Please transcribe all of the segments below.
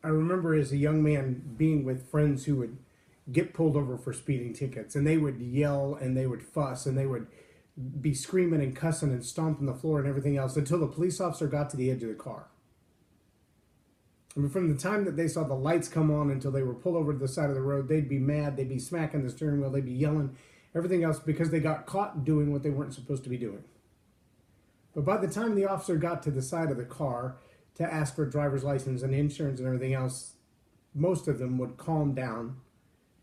remember as a young man being with friends who would get pulled over for speeding tickets, and they would yell and they would fuss and they would be screaming and cussing and stomping the floor and everything else until the police officer got to the edge of the car. I mean, from the time that they saw the lights come on until they were pulled over to the side of the road, they'd be mad, they'd be smacking the steering wheel, they'd be yelling, everything else, because they got caught doing what they weren't supposed to be doing. But by the time the officer got to the side of the car to ask for a driver's license and insurance and everything else, most of them would calm down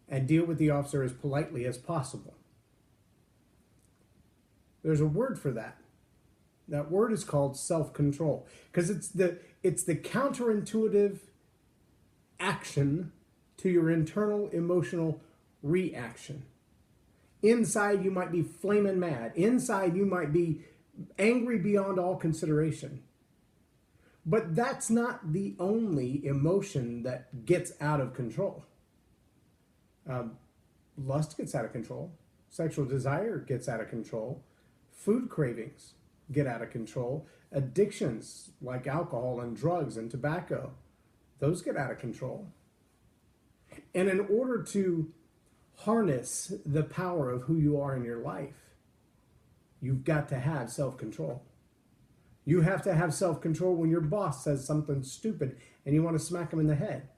and deal with the officer as politely as possible. There's a word for that. That word is called self-control, because it's the counterintuitive action to your internal emotional reaction. Inside you might be flaming mad. Inside you might be angry beyond all consideration. But that's not the only emotion that gets out of control. Lust gets out of control. Sexual desire gets out of control. Food cravings get out of control. Addictions like alcohol and drugs and tobacco, those get out of control. And in order to harness the power of who you are in your life, you've got to have self-control. You have to have self-control when your boss says something stupid and you want to smack him in the head.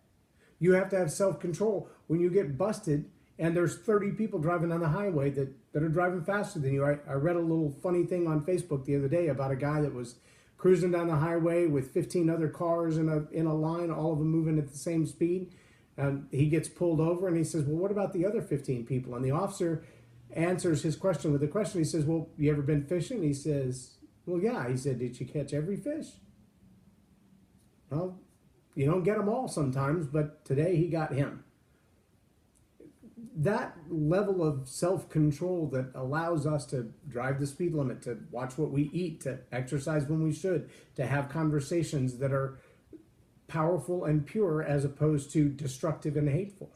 You have to have self-control when you get busted and there's 30 people driving on the highway that are driving faster than you. I read a little funny thing on Facebook the other day about a guy that was cruising down the highway with 15 other cars in a line, all of them moving at the same speed. And he gets pulled over and he says, well, what about the other 15 people? And the officer answers his question with a question. He says, well, you ever been fishing? He says, well, yeah. He said, did you catch every fish? Well, you don't get them all sometimes, but today he got him. That level of self-control that allows us to drive the speed limit, to watch what we eat, to exercise when we should, to have conversations that are powerful and pure as opposed to destructive and hateful.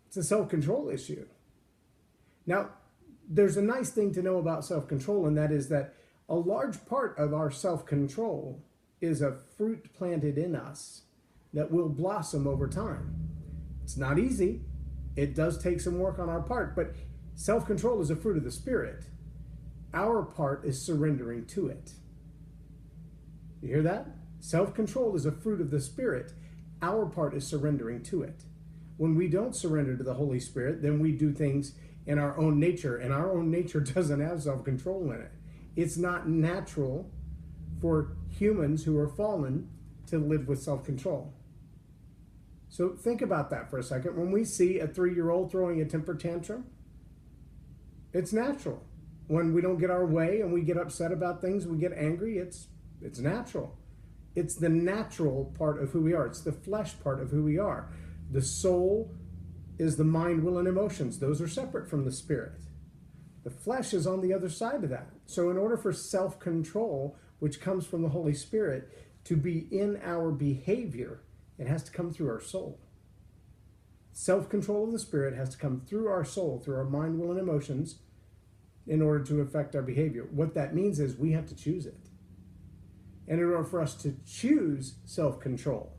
It's a self-control issue. Now, there's a nice thing to know about self-control, and that is that a large part of our self-control is a fruit planted in us that will blossom over time. It's not easy. It does take some work on our part, but self-control is a fruit of the Spirit. Our part is surrendering to it. You hear that? Self-control is a fruit of the Spirit. Our part is surrendering to it. When we don't surrender to the Holy Spirit, then we do things in our own nature, and our own nature doesn't have self-control in it. It's not natural for humans who are fallen to live with self-control. So think about that for a second. When we see a 3-year-old throwing a temper tantrum, it's natural. When we don't get our way and we get upset about things, we get angry, it's natural. It's the natural part of who we are. It's the flesh part of who we are. The soul is the mind, will, and emotions. Those are separate from the spirit. The flesh is on the other side of that. So in order for self-control, which comes from the Holy Spirit, to be in our behavior, it has to come through our soul. Self-control of the Spirit has to come through our soul, through our mind, will, and emotions, in order to affect our behavior. What that means is we have to choose it. And in order for us to choose self-control,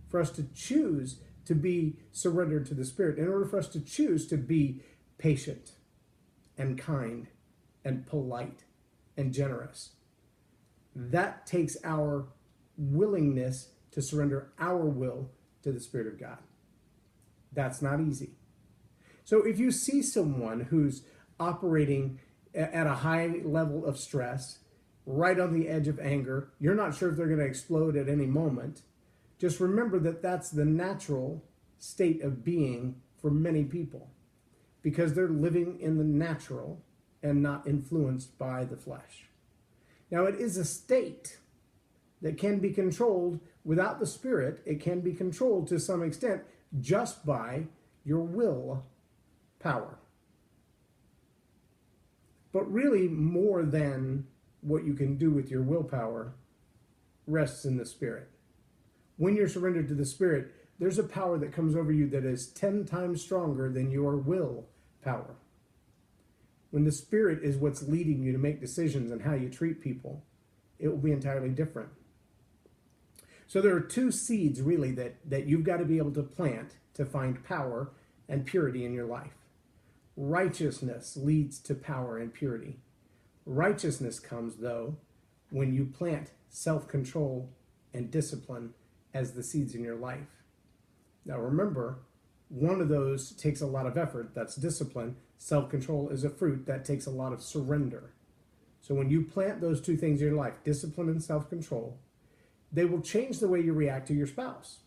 for us to choose to be surrendered to the Spirit, in order for us to choose to be patient and kind and polite and generous, that takes our willingness to surrender our will to the Spirit of God. That's not easy. So if you see someone who's operating at a high level of stress, right on the edge of anger, you're not sure if they're going to explode at any moment, just remember that that's the natural state of being for many people, because they're living in the natural and not influenced by the flesh. Now, it is a state that can be controlled without the Spirit. It can be controlled to some extent just by your will power. But really, more than what you can do with your willpower rests in the Spirit. When you're surrendered to the Spirit, there's a power that comes over you that is 10 times stronger than your will power. When the Spirit is what's leading you to make decisions and how you treat people, it will be entirely different. So there are two seeds really that you've got to be able to plant to find power and purity in your life. Righteousness leads to power and purity. Righteousness comes, though, when you plant self-control and discipline as the seeds in your life. Now remember, one of those takes a lot of effort. That's discipline. Self-control is a fruit that takes a lot of surrender. So when you plant those two things in your life, discipline and self-control, they will change the way you react to your spouse.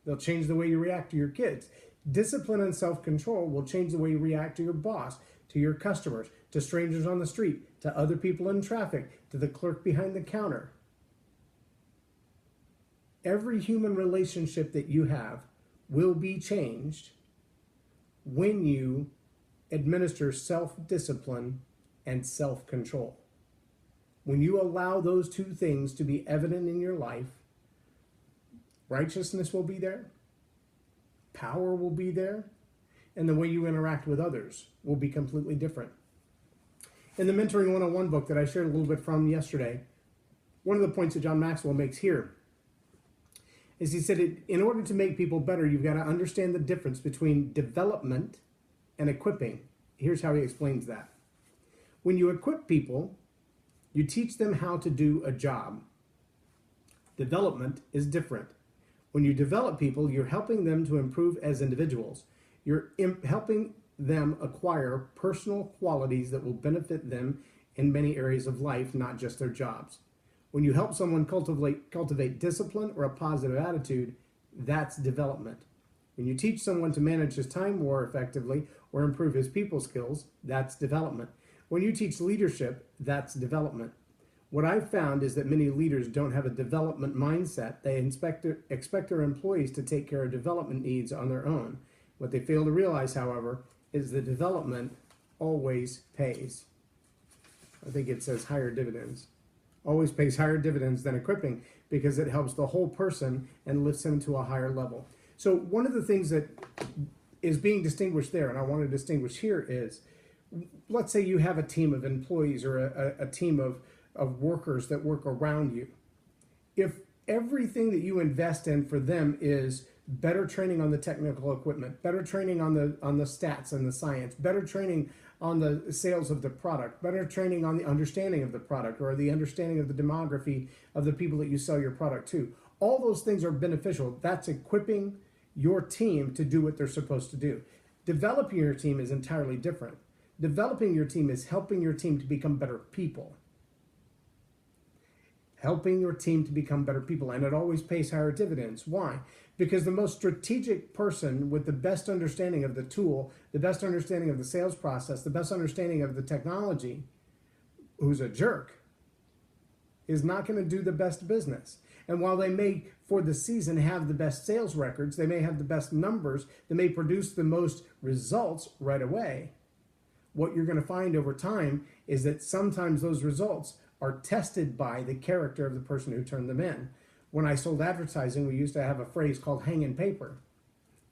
They'll change the way you react to your kids. Discipline and self-control will change the way you react to your boss, to your customers, to strangers on the street, to other people in traffic, to the clerk behind the counter. Every human relationship that you have will be changed when you administer self-discipline and self-control. When you allow those two things to be evident in your life, righteousness will be there, power will be there, and the way you interact with others will be completely different. In the Mentoring 101 book that I shared a little bit from yesterday, one of the points that John Maxwell makes here is he said, in order to make people better, you've got to understand the difference between development and equipping. Here's how he explains that. When you equip people, you teach them how to do a job. Development is different. When you develop people, you're helping them to improve as individuals. You're helping them acquire personal qualities that will benefit them in many areas of life, not just their jobs. When you help someone cultivate discipline or a positive attitude, that's development. When you teach someone to manage his time more effectively or improve his people skills, that's development. When you teach leadership, that's development. What I've found is that many leaders don't have a development mindset. They expect their employees to take care of development needs on their own. What they fail to realize, however, is that development always pays. I think it says higher dividends. Always pays higher dividends than equipping because it helps the whole person and lifts him to a higher level. So one of the things that is being distinguished there, and I want to distinguish here, is let's say you have a team of employees or a team of workers that work around you. If everything that you invest in for them is better training on the technical equipment, better training on the stats and the science, better training on the sales of the product, better training on the understanding of the product or the understanding of the demography of the people that you sell your product to. All those things are beneficial. That's equipping your team to do what they're supposed to do. Developing your team is entirely different. Developing your team is helping your team to become better people. Helping your team to become better people, and it always pays higher dividends. Why? Because the most strategic person with the best understanding of the tool, the best understanding of the sales process, the best understanding of the technology, who's a jerk, is not going to do the best business. And while they may, for the season, have the best sales records, they may have the best numbers, they may produce the most results right away, what you're going to find over time is that sometimes those results are tested by the character of the person who turned them in. When I sold advertising, we used to have a phrase called hanging paper.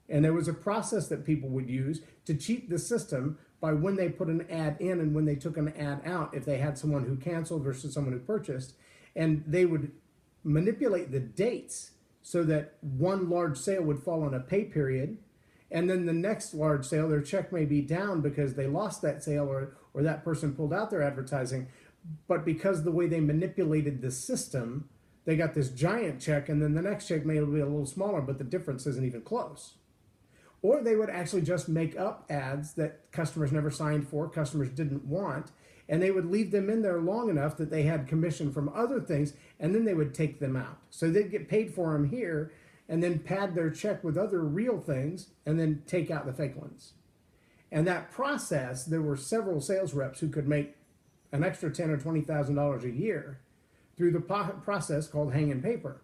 And there was a process that people would use to cheat the system by when they put an ad in and when they took an ad out, if they had someone who canceled versus someone who purchased. And they would manipulate the dates so that one large sale would fall on a pay period. And then the next large sale, their check may be down because they lost that sale or that person pulled out their advertising. But because the way they manipulated the system, they got this giant check, and then the next check may be a little smaller, but the difference isn't even close. Or they would actually just make up ads that customers never signed for, customers didn't want, and they would leave them in there long enough that they had commission from other things, and then they would take them out. So they'd get paid for them here, and then pad their check with other real things, and then take out the fake ones. And that process, there were several sales reps who could make an extra $10,000 or $20,000 a year through the process called hanging paper.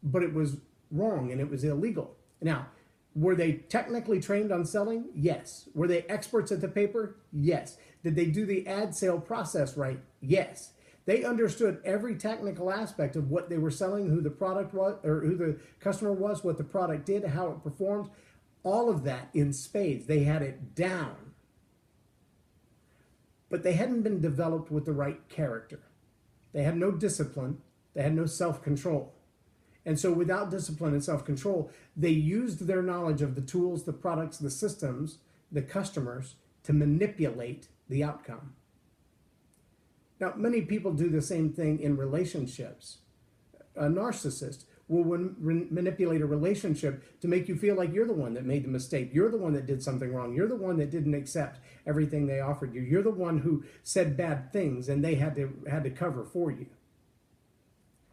But it was wrong and it was illegal. Now, were they technically trained on selling? Yes. Were they experts at the paper? Yes. Did they do the ad sale process right? Yes. They understood every technical aspect of what they were selling, who the product was, or who the customer was, what the product did, how it performed. All of that in spades. They had it down. But they hadn't been developed with the right character. They had no discipline. They had no self-control. And so without discipline and self-control, they used their knowledge of the tools, the products, the systems, the customers to manipulate the outcome. Now, many people do the same thing in relationships. A narcissist will manipulate a relationship to make you feel like you're the one that made the mistake. You're the one that did something wrong. You're the one that didn't accept everything they offered you. You're the one who said bad things and they had to cover for you.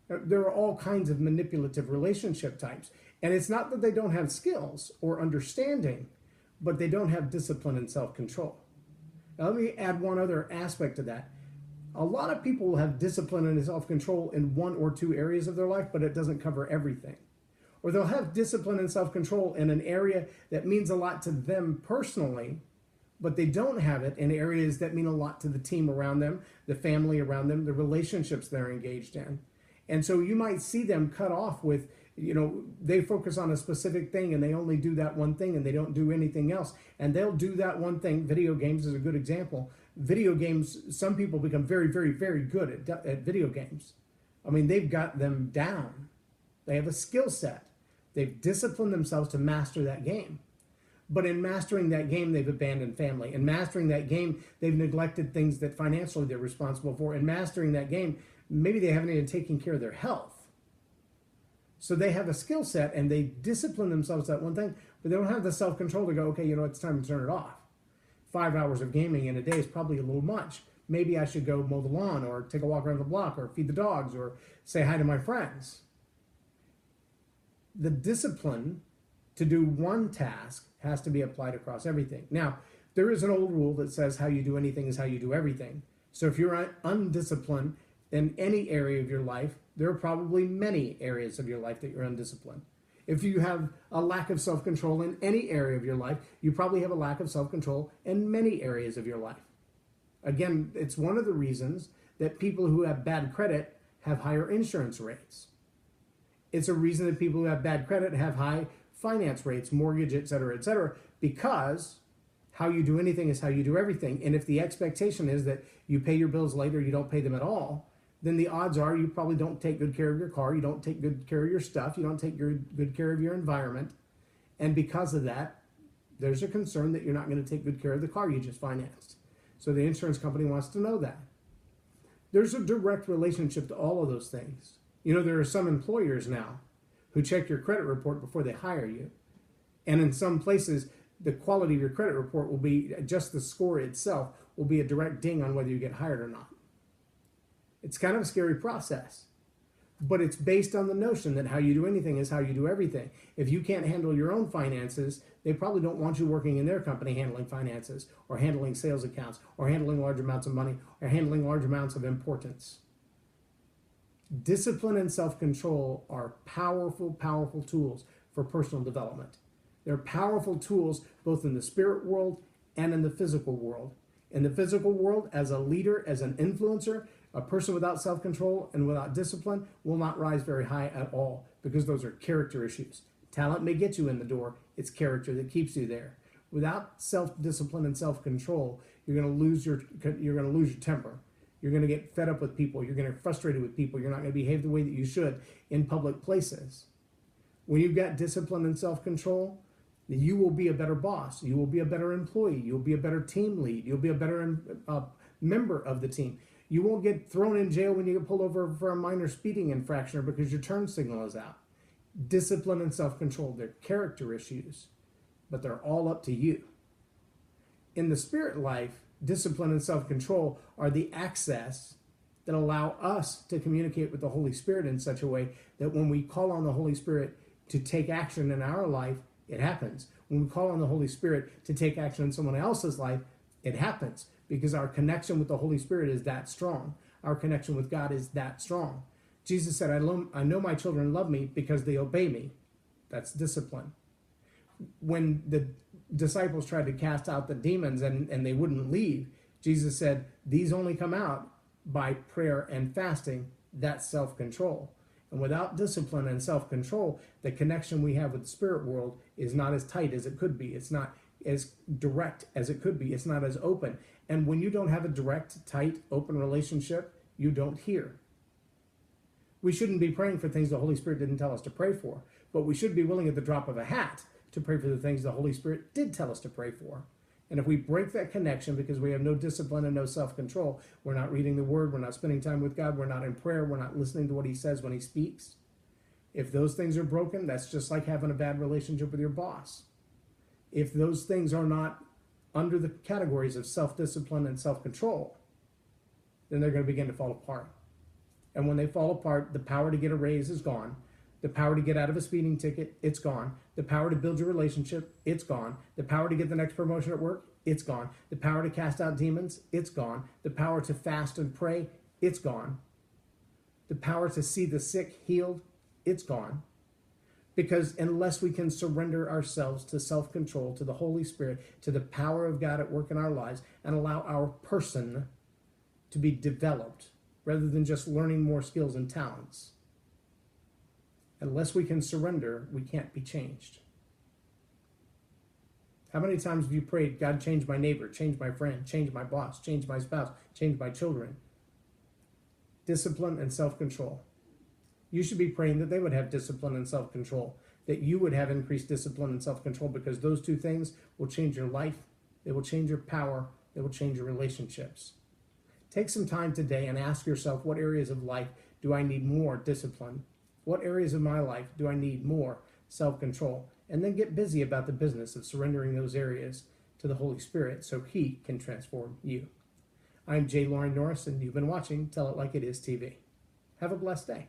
There are all kinds of manipulative relationship types. And it's not that they don't have skills or understanding, but they don't have discipline and self-control. Now, let me add one other aspect to that. A lot of people will have discipline and self-control in one or two areas of their life, but it doesn't cover everything. Or they'll have discipline and self-control in an area that means a lot to them personally, but they don't have it in areas that mean a lot to the team around them, the family around them, the relationships they're engaged in. And so you might see them cut off with, they focus on a specific thing and they only do that one thing and they don't do anything else. And they'll do that one thing. Video games is a good example. Video games, some people become very, very, very good at video games. I mean, they've got them down. They have a skill set. They've disciplined themselves to master that game. But in mastering that game, they've abandoned family. In mastering that game, they've neglected things that financially they're responsible for. In mastering that game, maybe they haven't even taken care of their health. So they have a skill set and they discipline themselves to that one thing, but they don't have the self-control to go, okay, it's time to turn it off. 5 hours of gaming in a day is probably a little much. Maybe I should go mow the lawn or take a walk around the block or feed the dogs or say hi to my friends. The discipline to do one task has to be applied across everything. Now, there is an old rule that says how you do anything is how you do everything. So if you're undisciplined in any area of your life, there are probably many areas of your life that you're undisciplined. If you have a lack of self-control in any area of your life, you probably have a lack of self-control in many areas of your life. Again, it's one of the reasons that people who have bad credit have higher insurance rates. It's a reason that people who have bad credit have high finance rates, mortgage, et cetera, because how you do anything is how you do everything. And if the expectation is that you pay your bills later, you don't pay them at all, then the odds are you probably don't take good care of your car, you don't take good care of your stuff, you don't take good care of your environment. And because of that, there's a concern that you're not going to take good care of the car you just financed. So the insurance company wants to know that. There's a direct relationship to all of those things. There are some employers now who check your credit report before they hire you. And in some places, the quality of your credit report will be, just the score itself will be a direct ding on whether you get hired or not. It's kind of a scary process, but it's based on the notion that how you do anything is how you do everything. If you can't handle your own finances, they probably don't want you working in their company handling finances or handling sales accounts or handling large amounts of money or handling large amounts of importance. Discipline and self-control are powerful, powerful tools for personal development. They're powerful tools both in the spirit world and in the physical world. In the physical world, as a leader, as an influencer, a person without self-control and without discipline will not rise very high at all, because those are character issues. Talent may get you in the door. It's character that keeps you there. Without self-discipline and self-control, you're going to lose your temper. You're going to get fed up with people. You're going to get frustrated with people. You're not going to behave the way that you should in public places. When you've got discipline and self-control, you will be a better boss. You will be a better employee. You'll be a better team lead. You'll be a better member of the team. You won't get thrown in jail when you get pulled over for a minor speeding infraction or because your turn signal is out. Discipline and self-control, they're character issues, but they're all up to you. In the spirit life, discipline and self-control are the access that allow us to communicate with the Holy Spirit in such a way that when we call on the Holy Spirit to take action in our life, it happens. When we call on the Holy Spirit to take action in someone else's life, it happens, because our connection with the Holy Spirit is that strong. Our connection with God is that strong. Jesus said, I know my children love me because they obey me. That's discipline. When the disciples tried to cast out the demons and they wouldn't leave, Jesus said, these only come out by prayer and fasting. That's self-control. And without discipline and self-control, the connection we have with the spirit world is not as tight as it could be. It's not as direct as it could be. It's not as open. And when you don't have a direct, tight, open relationship, you don't hear. We shouldn't be praying for things the Holy Spirit didn't tell us to pray for, but we should be willing at the drop of a hat to pray for the things the Holy Spirit did tell us to pray for. And if we break that connection because we have no discipline and no self-control, we're not reading the Word, we're not spending time with God, we're not in prayer, we're not listening to what He says when He speaks. If those things are broken, that's just like having a bad relationship with your boss. If those things are not under the categories of self-discipline and self-control, then they're going to begin to fall apart. And when they fall apart, the power to get a raise is gone. The power to get out of a speeding ticket, it's gone. The power to build your relationship, it's gone. The power to get the next promotion at work, it's gone. The power to cast out demons, it's gone. The power to fast and pray, it's gone. The power to see the sick healed, it's gone. Because unless we can surrender ourselves to self-control, to the Holy Spirit, to the power of God at work in our lives, and allow our person to be developed rather than just learning more skills and talents, unless we can surrender, we can't be changed. How many times have you prayed, God, change my neighbor, change my friend, change my boss, change my spouse, change my children? Discipline and self-control. You should be praying that they would have discipline and self-control, that you would have increased discipline and self-control, because those two things will change your life, they will change your power, they will change your relationships. Take some time today and ask yourself, what areas of life do I need more discipline? What areas of my life do I need more self-control? And then get busy about the business of surrendering those areas to the Holy Spirit so He can transform you. I'm Loren Norris, and you've been watching Tell It Like It Is TV. Have a blessed day.